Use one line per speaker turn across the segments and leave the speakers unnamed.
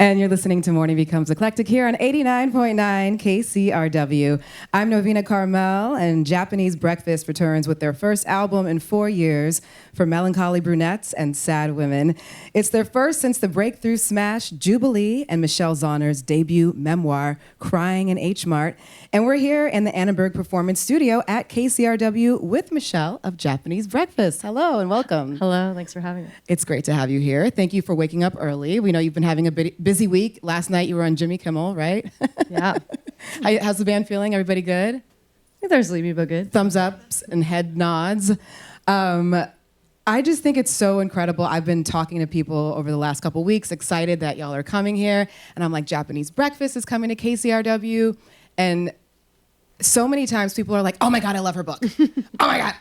And you're listening to Morning Becomes Eclectic here on 89.9 KCRW. I'm Novena Carmel, and Japanese Breakfast returns with their first album in 4 years for melancholy brunettes and sad women. It's their first since the breakthrough smash Jubilee and Michelle Zauner's debut memoir, Crying in H Mart. And we're here in the Annenberg Performance Studio at KCRW with Michelle of Japanese Breakfast. Hello and welcome.
Hello, thanks for having me.
It's great to have you here. Thank you for waking up early. We know you've been having a busy week. Last night you were on Jimmy Kimmel, right?
Yeah.
How's the band feeling? Everybody good?
They're sleepy, but good.
Thumbs ups and head nods. I just think it's so incredible. I've been talking to people over the last couple weeks, excited that y'all are coming here. And I'm like, Japanese Breakfast is coming to KCRW. And so many times people are like, oh my God, I love her book. Oh my God.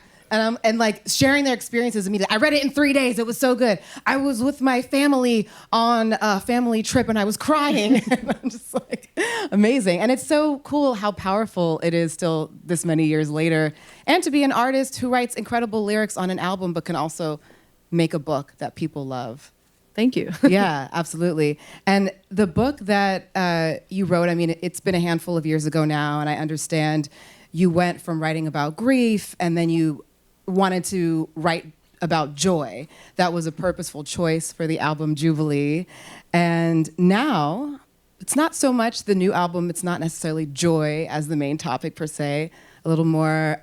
And like sharing their experiences immediately. I read it in 3 days. It was so good. I was with my family on a family trip and I was crying. And I'm just like, amazing. And it's so cool how powerful it is still this many years later. And to be an artist who writes incredible lyrics on an album, but can also make a book that people love.
Thank you.
Yeah, absolutely. And the book that you wrote, I mean, it's been a handful of years ago now, and I understand you went from writing about grief and then you wanted to write about joy. That was a purposeful choice for the album Jubilee. And now, it's not so much the new album, it's not necessarily joy as the main topic per se, a little more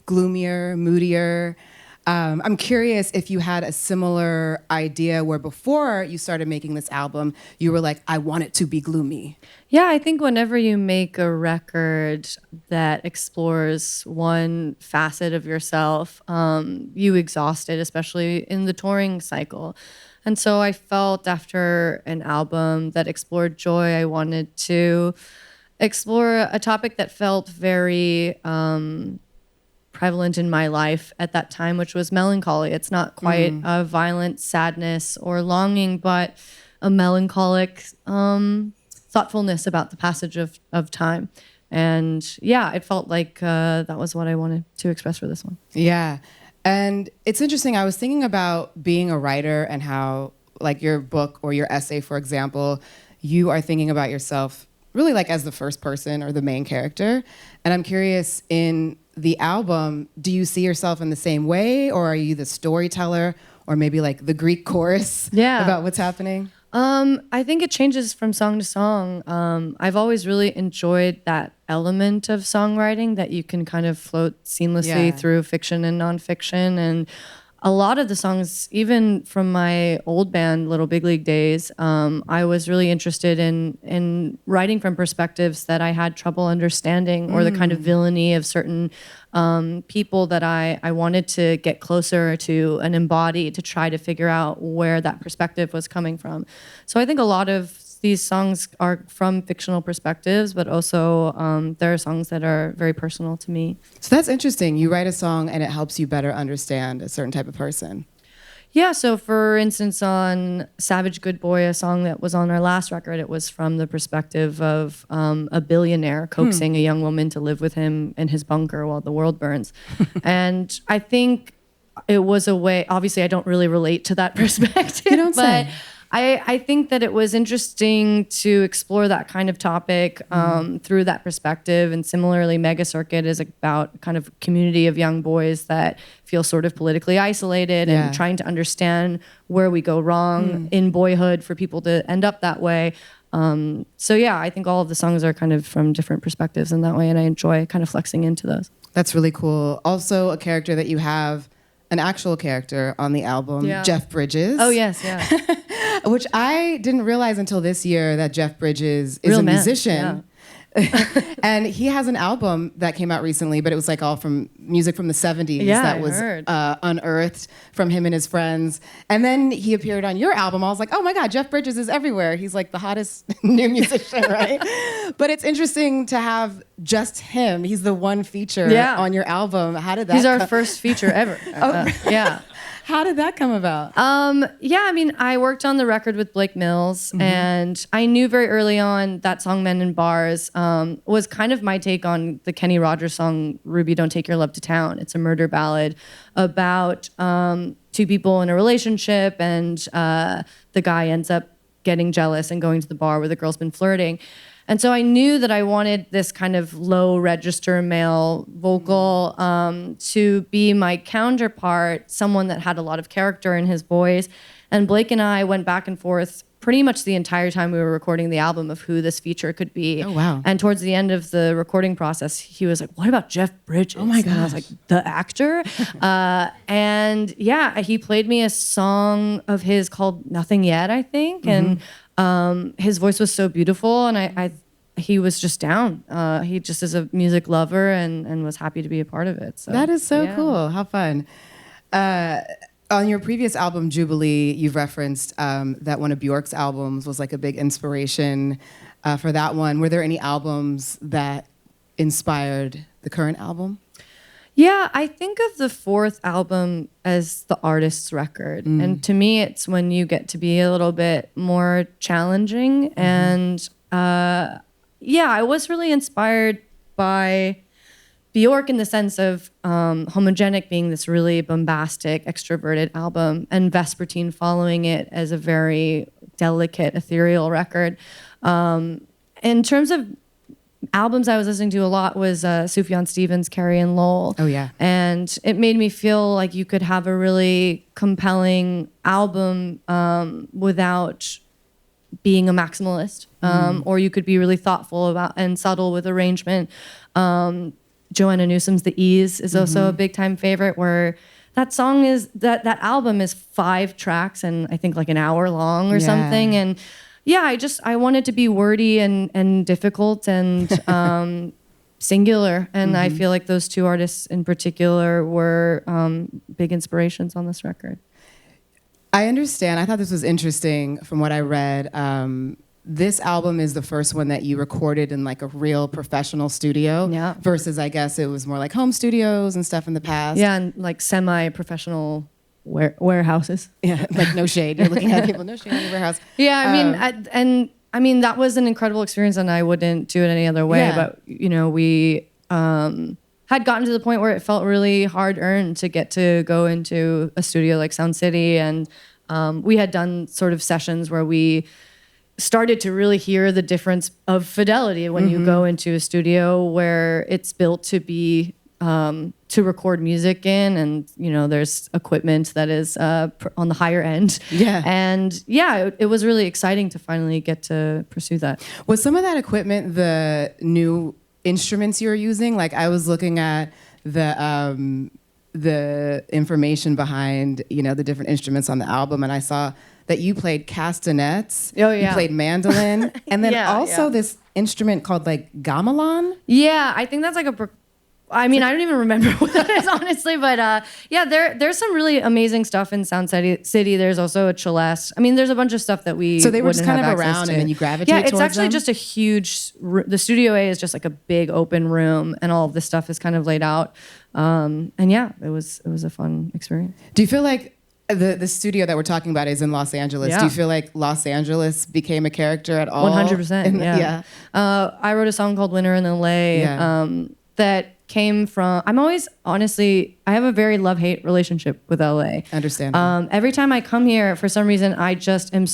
gloomier, moodier. I'm curious if you had a similar idea where before you started making this album, you were like, I want it to be gloomy.
Yeah, I think whenever you make a record that explores one facet of yourself, you exhaust it, especially in the touring cycle. And so I felt after an album that explored joy, I wanted to explore a topic that felt very prevalent in my life at that time, which was melancholy. It's not quite a violent sadness or longing, but a melancholic thoughtfulness about the passage of time. And yeah, it felt like that was what I wanted to express for this one.
Yeah. And it's interesting. I was thinking about being a writer and how, like your book or your essay, for example, you are thinking about yourself really like as the first person or the main character. And I'm curious, in the album, do you see yourself in the same way, or are you the storyteller, or maybe like the Greek chorus about what's happening?
I think it changes from song to song. I've always really enjoyed that element of songwriting that you can kind of float seamlessly through fiction and nonfiction. And a lot of the songs, even from my old band, Little Big League days, I was really interested in writing from perspectives that I had trouble understanding, or the kind of villainy of certain people that I wanted to get closer to and embody, to try to figure out where that perspective was coming from. So I think a lot of these songs are from fictional perspectives, but also there are songs that are very personal to me.
So that's interesting. You write a song and it helps you better understand a certain type of person.
Yeah, so for instance, on Savage Good Boy, a song that was on our last record, it was from the perspective of a billionaire coaxing a young woman to live with him in his bunker while the world burns. And I think it was a way, obviously I don't really relate to that perspective,
you don't
but
say.
I think that it was interesting to explore that kind of topic through that perspective. And similarly, Mega Circuit is about kind of community of young boys that feel sort of politically isolated and trying to understand where we go wrong in boyhood for people to end up that way. So yeah, I think all of the songs are kind of from different perspectives in that way, and I enjoy kind of flexing into those.
That's really cool. Also, a character that you have, an actual character on the album, Jeff Bridges.
Oh, yes, yeah.
Which I didn't realize until this year, that Jeff Bridges is a musician. And he has an album that came out recently, but it was like all from music from the 70s that was unearthed from him and his friends. And then he appeared on your album. I was like, oh my God, Jeff Bridges is everywhere. He's like the hottest new musician, right? But it's interesting to have just him. He's the one feature on your album. How did that
He's our first feature ever. Yeah.
How did that come about?
Yeah, I mean, I worked on the record with Blake Mills, and I knew very early on that song Men in Bars was kind of my take on the Kenny Rogers song Ruby, Don't Take Your Love to Town. It's a murder ballad about two people in a relationship, and the guy ends up getting jealous and going to the bar where the girl's been flirting. And so I knew that I wanted this kind of low register male vocal to be my counterpart, someone that had a lot of character in his voice. And Blake and I went back and forth pretty much the entire time we were recording the album of who this feature could be.
Oh, wow.
And towards the end of the recording process, he was like, what about Jeff Bridges?
Oh, my gosh.
And I was like, the actor? And yeah, he played me a song of his called Nothing Yet, I think. And his voice was so beautiful, and he was just down. He just is a music lover and was happy to be a part of it. So
that is so cool. How fun. On your previous album, Jubilee, you've referenced that one of Bjork's albums was like a big inspiration for that one. Were there any albums that inspired the current album?
Yeah, I think of the fourth album as the artist's record. And to me, it's when you get to be a little bit more challenging. And I was really inspired by Bjork in the sense of Homogenic being this really bombastic, extroverted album, and Vespertine following it as a very delicate, ethereal record. In terms of albums I was listening to a lot was Sufjan Stevens' Carrie and Lowell.
Oh, yeah.
And it made me feel like you could have a really compelling album without being a maximalist, or you could be really thoughtful about and subtle with arrangement. Joanna Newsom's The Ease is also a big time favorite, where that song is that album is 5 tracks and I think like an hour long or something. And yeah, I wanted to be wordy and difficult and singular. And I feel like those two artists in particular were big inspirations on this record.
I understand. I thought this was interesting from what I read. This album is the first one that you recorded in like a real professional studio versus I guess it was more like home studios and stuff in the past.
Yeah, and like semi-professional warehouses.
Yeah, like no shade. You're looking at people, no shade on your warehouse.
Yeah, I mean, that was an incredible experience and I wouldn't do it any other way.
Yeah.
But, you know, we had gotten to the point where it felt really hard-earned to get to go into a studio like Sound City. And we had done sort of sessions where we started to really hear the difference of fidelity when you go into a studio where it's built to be to record music in, and you know there's equipment that is on the higher end. And it was really exciting to finally get to pursue that.
Was some of that equipment the new instruments you were using? Like I was looking at the information behind the different instruments on the album, and I saw that you played castanets.
Oh, yeah.
You played mandolin. And then this instrument called like gamelan.
Yeah, I think that's like I mean, I don't even remember what that is, honestly. But there's some really amazing stuff in Sound City. There's also a celeste. I mean, there's a bunch of stuff that we
So they were just kind of
around
and then you gravitate
towards
them?
Yeah, it's actually just a huge, the Studio A is just like a big open room and all of this stuff is kind of laid out. And yeah, it was a fun experience.
Do you feel like the studio that we're talking about is in Los Angeles?
Yeah.
Do you feel like Los Angeles became a character at all?
100%. Yeah. I wrote a song called Winter in LA that came from, I have a very love-hate relationship with LA.
Understandable.
Every time I come here, for some reason, I just am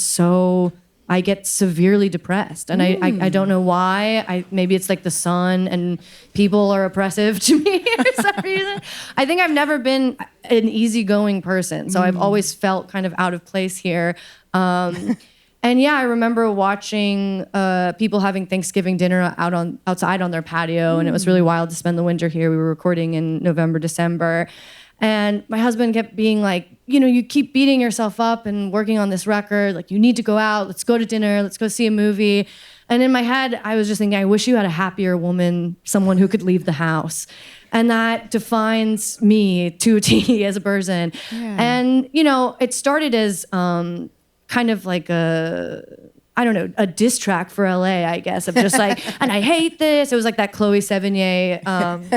I get severely depressed. And I don't know why. Maybe it's like the sun and people are oppressive to me for some reason. I think I've never been an easyggoing person. So I've always felt kind of out of place here. And yeah, I remember watching people having Thanksgiving dinner outside on their patio. And it was really wild to spend the winter here. We were recording in November, December. And my husband kept being like, you keep beating yourself up and working on this record. Like, you need to go out. Let's go to dinner. Let's go see a movie. And in my head, I was just thinking, I wish you had a happier woman, someone who could leave the house. And that defines me to a T as a person. Yeah. And, it started as kind of like a diss track for LA, I guess, of just like, and I hate this. It was like that Chloe Sevigny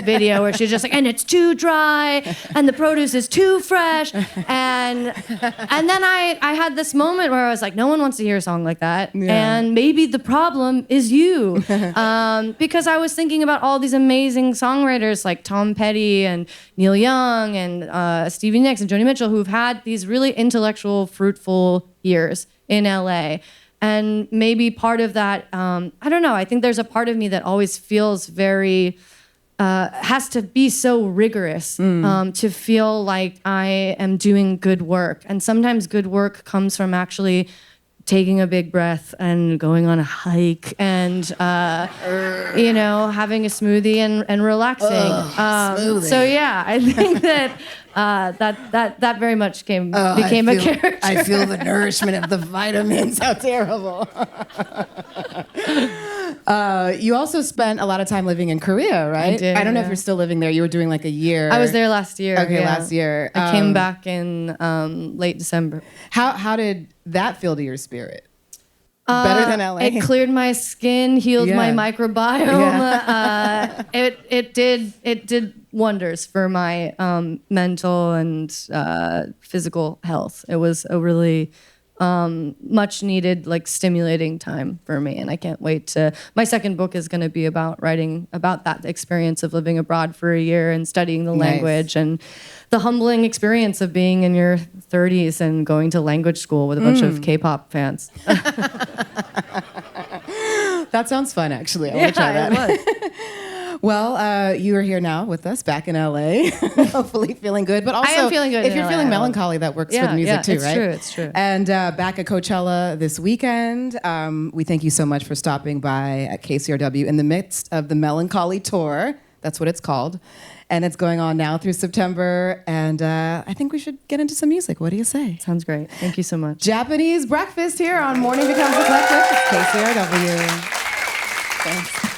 video where she's just like, and it's too dry, and the produce is too fresh. And then I had this moment where I was like, no one wants to hear a song like that. Yeah. And maybe the problem is you. Because I was thinking about all these amazing songwriters like Tom Petty and Neil Young and Stevie Nicks and Joni Mitchell who've had these really intellectual, fruitful years in LA. And maybe part of that, I don't know, I think there's a part of me that always feels very, has to be so rigorous to feel like I am doing good work. And sometimes good work comes from actually taking a big breath and going on a hike and, having a smoothie and relaxing.
Smoothie.
So yeah, I think that that very much became a character.
I feel the nourishment of the vitamins. How terrible. You also spent a lot of time living in Korea, right?
I did.
I don't know if you're still living there. You were doing like a year.
I was there last year.
Okay,
yeah.
last year.
I came back in late December.
How did that feel to your spirit? Better than LA?
It cleared my skin, healed my microbiome.
Yeah.
It did wonders for my mental and physical health. It was a really much needed, like, stimulating time for me, and I can't wait to. My second book is going to be about writing about that experience of living abroad for a year and studying the language and the humbling experience of being in your 30s and going to language school with a bunch of K-pop fans.
That sounds fun, actually. I want to try that.
It was.
Well, you are here now with us back in LA, hopefully feeling good. But also,
I am feeling good
if
in
you're
LA,
feeling melancholy, that works for the music too, right?
It's true.
And back at Coachella this weekend, we thank you so much for stopping by at KCRW in the midst of the Melancholy tour. That's what it's called. And it's going on now through September. And I think we should get into some music. What do you say?
Sounds great. Thank you so much.
Japanese Breakfast here on Morning Becomes Eclectic. It's KCRW. Thanks.